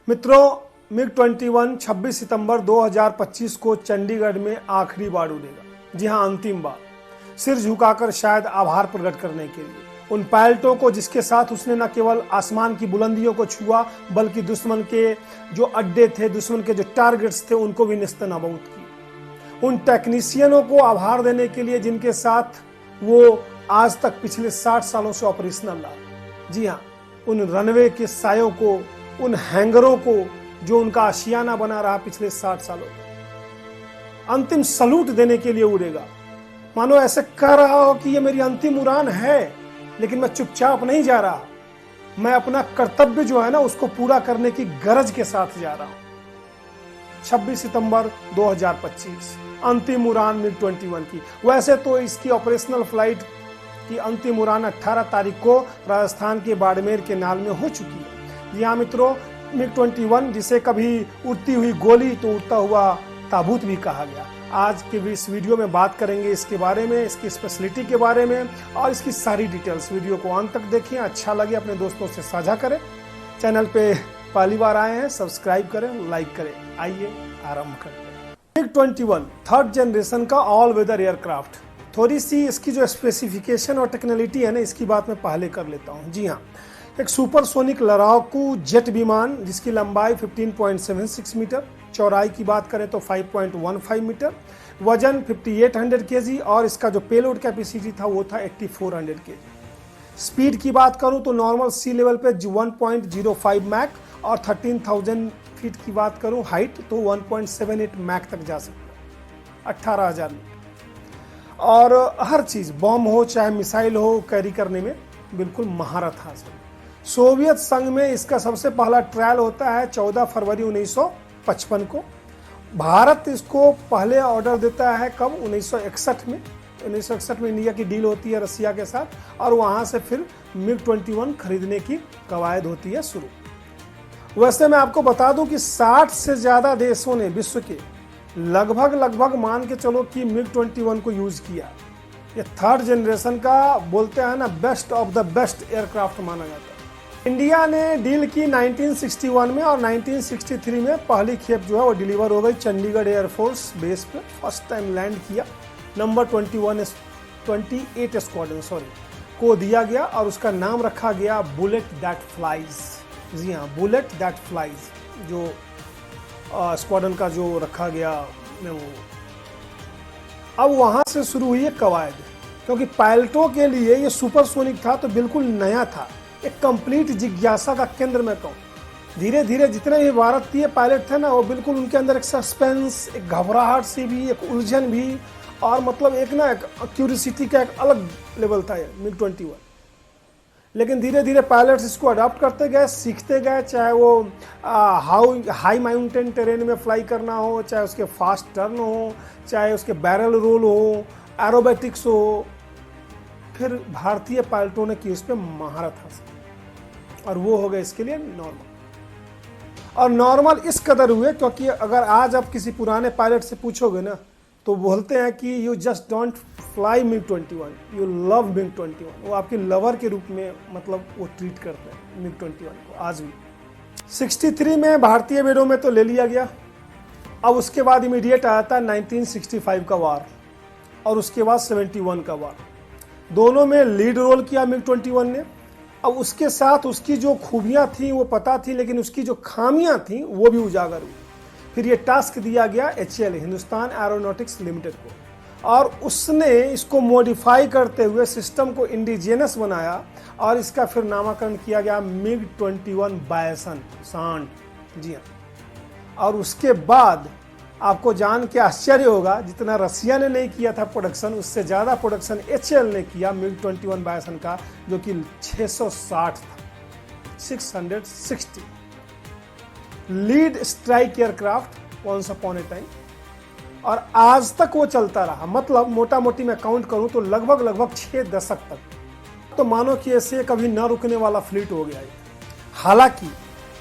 मित्रों, मिग 21 26 सितंबर 2025 को चंडीगढ़ में आखिरी बार उड़ेगा। जी हां, अंतिम बार, सिर झुकाकर शायद आभार प्रकट करने के लिए उन पायलटों को जिसके साथ उसने न केवल आसमान की बुलंदियों को छुआ बल्कि दुश्मन के जो अड्डे थे, दुश्मन के जो टारगेट्स थे, उनको भी नेस्तनाबूद किए। उन टेक्नीशियनों को आभार देने के लिए जिनके साथ वो आज तक पिछले 60 सालों से ऑपरेशनल रहा। जी हाँ, उन रनवे के सायों को, उन हैंगरों को जो उनका आशियाना बना रहा पिछले 60 सालों में, अंतिम सलूट देने के लिए उड़ेगा। मानो ऐसे कह रहा हो कि ये मेरी अंतिम उड़ान है, लेकिन मैं चुपचाप नहीं जा रहा, मैं अपना कर्तव्य जो है ना उसको पूरा करने की गरज के साथ जा रहा हूं। 26 सितंबर 2025 अंतिम उड़ान मिग 21 की। वैसे तो इसकी ऑपरेशनल फ्लाइट की अंतिम उड़ान 18 तारीख को राजस्थान के बाड़मेर के नाल में हो चुकी है। जी हाँ मित्रों, मिग 21 जिसे कभी उड़ती हुई गोली तो उड़ता हुआ ताबूत भी कहा गया। आज के इस वीडियो में बात करेंगे इसके बारे में, इसकी स्पेशलिटी के बारे में और इसकी सारी डिटेल्स। वीडियो को अंत तक देखिए, अच्छा लगे अपने दोस्तों से साझा करें। चैनल पे पहली बार आए हैं सब्सक्राइब करें, लाइक करें। आइए आरंभ करते हैं। मिग 21 थर्ड जनरेशन का ऑल वेदर एयरक्राफ्ट। थोड़ी सी इसकी जो स्पेसिफिकेशन और टेक्नोलॉजी है ना, इसकी बात मैं पहले कर लेता हूँ। जी हाँ, एक सुपरसोनिक लड़ाकू जेट विमान जिसकी लंबाई 15.76 मीटर, चौड़ाई की बात करें तो 5.15 मीटर, वजन 5800 केजी और इसका जो पेलोड कैपेसिटी था वो था 8400 केजी। स्पीड की बात करूं तो नॉर्मल सी लेवल पे 1.05 मैक और 13,000 फीट की बात करूं हाइट तो 1.78 मैक तक जा सकता है, 18,000 मीटर। और हर चीज़, बॉम्ब हो चाहे मिसाइल हो, कैरी करने में बिल्कुल महारत हासिल। सोवियत संघ में इसका सबसे पहला ट्रायल होता है 14 फरवरी 1955 को। भारत इसको पहले ऑर्डर देता है कब? 1961 में। 1961 में इंडिया की डील होती है रसिया के साथ और वहां से फिर मिग 21 खरीदने की कवायद होती है शुरू। वैसे मैं आपको बता दूं कि 60 से ज्यादा देशों ने विश्व के लगभग मान के चलो कि मिग 21 को यूज किया। ये थर्ड जनरेशन का बोलते हैं ना, best of the best aircraft माना जाता है। इंडिया ने डील की 1961 में और 1963 में पहली खेप जो है वो डिलीवर हो गई चंडीगढ़ एयरफोर्स बेस पे। फर्स्ट टाइम लैंड किया। नंबर 28 स्क्वाड्रन को दिया गया और उसका नाम रखा गया बुलेट दैट फ्लाइज। जी हाँ, बुलेट दैट फ्लाइज जो स्क्वाड्रन का जो रखा गया वो। अब वहां से शुरू हुई है कवायद, क्योंकि पायलटों के लिए ये सुपरसोनिक था तो बिल्कुल नया था, एक कंप्लीट जिज्ञासा का केंद्र में कहूँ। धीरे धीरे जितने भी भारतीय पायलट थे ना, वो बिल्कुल उनके अंदर एक सस्पेंस, एक घबराहट सी भी, एक उलझन भी और मतलब एक क्यूरियोसिटी का एक अलग लेवल था ये मिग 21। लेकिन धीरे धीरे पायलट्स इसको अडॉप्ट करते गए, सीखते गए, चाहे वो हाई माउंटेन टेरेन में फ्लाई करना हो, चाहे उसके फास्ट टर्न हो, चाहे उसके बैरल रोल हो, एरोबेटिक्स हो। फिर भारतीय पायलटों ने की उस पर महारत हासिल और वो हो गए इसके लिए नॉर्मल। और नॉर्मल इस कदर हुए क्योंकि अगर आज आप किसी पुराने पायलट से पूछोगे ना तो बोलते हैं कि you just don't fly MiG 21, you love MiG 21। वो आपके लवर के रूप में मतलब वो ट्रीट करते हैं मिग 21 को आज भी। 63 में भारतीय बेड़ों में तो ले लिया गया। अब उसके बाद इमीडिएट आया था 1965 का वार और उसके बाद 71 का वार। दोनों में लीड रोल किया मिग 21 ने। अब उसके साथ उसकी जो खूबियां थी वो पता थी, लेकिन उसकी जो खामियां थी वो भी उजागर हुई। फिर ये टास्क दिया गया HAL, हिंदुस्तान एरोनॉटिक्स लिमिटेड को, और उसने इसको मॉडिफाई करते हुए सिस्टम को इंडिजिनस बनाया और इसका फिर नामकरण किया गया मिग 21 बायसन सांड। जी हाँ, और उसके बाद आपको जान के आश्चर्य होगा, जितना रसिया ने नहीं किया था प्रोडक्शन, उससे ज़्यादा प्रोडक्शन HAL ने किया मिग 21 बायसन का, जो कि 660 था, 660 lead strike aircraft once upon a time. और आज तक वो चलता रहा, मतलब मोटा मोटी मैं काउंट करूं तो लगभग 6 दशक तक। तो मानो कि ऐसे कभी न रुकने वाला फ्लीट हो गया है। हालांकि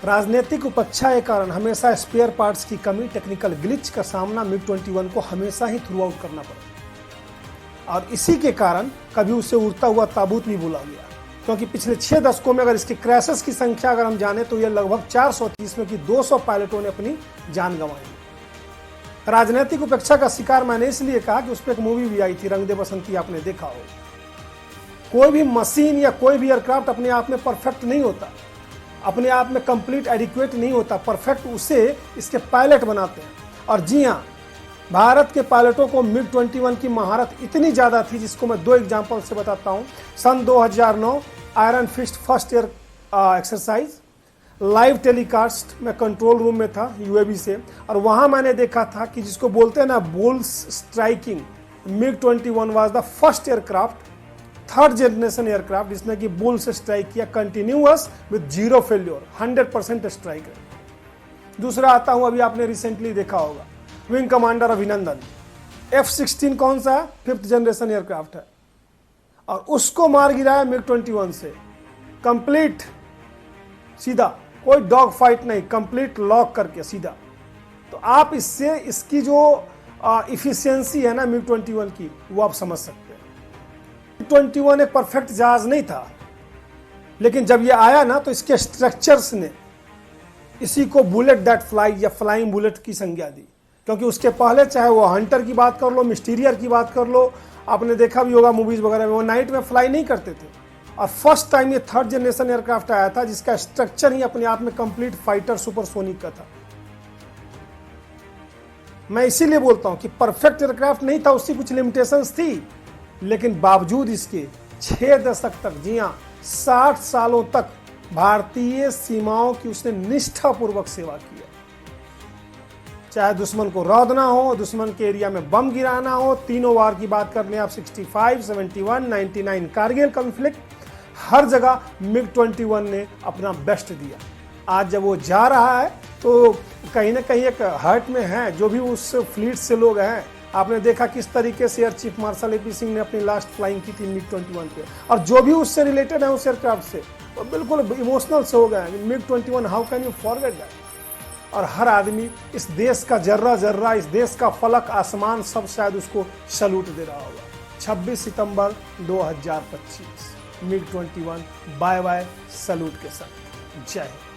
राजनीतिक उपेक्षा के कारण हमेशा स्पेयर पार्ट्स की कमी, टेक्निकल ग्लिच का सामना मिग 21 को हमेशा ही थ्रू आउट करना पड़ा और इसी के कारण कभी उसे उड़ता हुआ ताबूत भी बोला गया। क्योंकि पिछले 6 दशकों में अगर इसके क्रैशेस की संख्या अगर हम जाने तो ये लगभग 400 थी, इसमें कि 200 पायलटों ने अपनी जान गंवाई। राजनीतिक उपेक्षा का शिकार मैंने इसलिए कहा कि उस पर एक मूवी भी आई थी, रंग दे बसंती, आपने देखा हो। कोई भी मशीन या कोई भी एयरक्राफ्ट अपने आप में परफेक्ट नहीं होता, अपने आप में कंप्लीट एडिक्वेट नहीं होता, परफेक्ट उसे इसके पायलट बनाते हैं। और जी हाँ, भारत के पायलटों को मिग 21 की महारत इतनी ज़्यादा थी, जिसको मैं 2 एग्जाम्पल से बताता हूँ। सन 2009 Iron Fist first air exercise live telecast में कंट्रोल रूम में था यूएवी से, और वहाँ मैंने देखा था कि जिसको बोलते हैं ना bulls striking, MiG 21 was the first aircraft, 3rd generation aircraft जिसने कि बुल से स्ट्राइक किया continuous with 0 failure, 100% strike rate. दूसरा आता हूं, अभी आपने रिसेंटली देखा होगा, विंग कमांडर अभिनंदन, F-16 कौन सा है? 5th जनरेशन एयरक्राफ्ट है, और उसको मार गिराया मिग 21 से, कंप्लीट सीधा, कोई डॉग फाइट नहीं, कंप्लीट लॉक करके सीधा। तो आप इससे इसकी जो इफिशियंसी है ना मिग 21 की, वो आप समझ सकते हैं। 21 एक परफेक्ट जहाज नहीं था, लेकिन जब ये आया ना तो इसके स्ट्रक्चर्स ने इसी को बुलेट दैट फ्लाई या फ्लाइंग बुलेट की संज्ञा दी। क्योंकि उसके पहले चाहे वो हंटर की बात कर लो, मिस्टीरियर की बात कर लो, आपने देखा भी होगा मूवीज वगैरह में, वो नाइट में फ्लाई नहीं करते थे। और फर्स्ट टाइम ये 3rd जनरेशन एयरक्राफ्ट आया था जिसका स्ट्रक्चर ही अपने आप में कंप्लीट फाइटर सुपरसोनिक का था। मैं इसीलिए बोलता हूं कि परफेक्ट एयरक्राफ्ट नहीं था, उसकी कुछ लिमिटेशंस थी, लेकिन बावजूद इसके 6 दशक तक, जी हाँ 60 सालों तक भारतीय सीमाओं की उसने निष्ठापूर्वक सेवा की है। चाहे दुश्मन को रौदना हो, दुश्मन के एरिया में बम गिराना हो, तीनों वार की बात कर लें आप, 65, 71, 99 कारगिल कॉन्फ्लिक्ट, हर जगह मिग 21 ने अपना बेस्ट दिया। आज जब वो जा रहा है तो कहीं ना कहीं एक हर्ट में है जो भी उस फ्लीट से लोग हैं। आपने देखा किस तरीके से air chief marshal AP Singh ने अपनी लास्ट फ्लाइंग की थी मिग 21 पे, और जो भी उससे रिलेटेड है उस एयरक्राफ्ट से, वो बिल्कुल इमोशनल से हो गए MiG 21, how can you forget that. और हर आदमी, इस देश का जर्रा जर्रा, इस देश का फलक आसमान सब शायद उसको सैल्यूट दे रहा होगा। 26 सितंबर 2025 मिग 21 बाय बाय सैल्यूट के साथ। जय हिंद।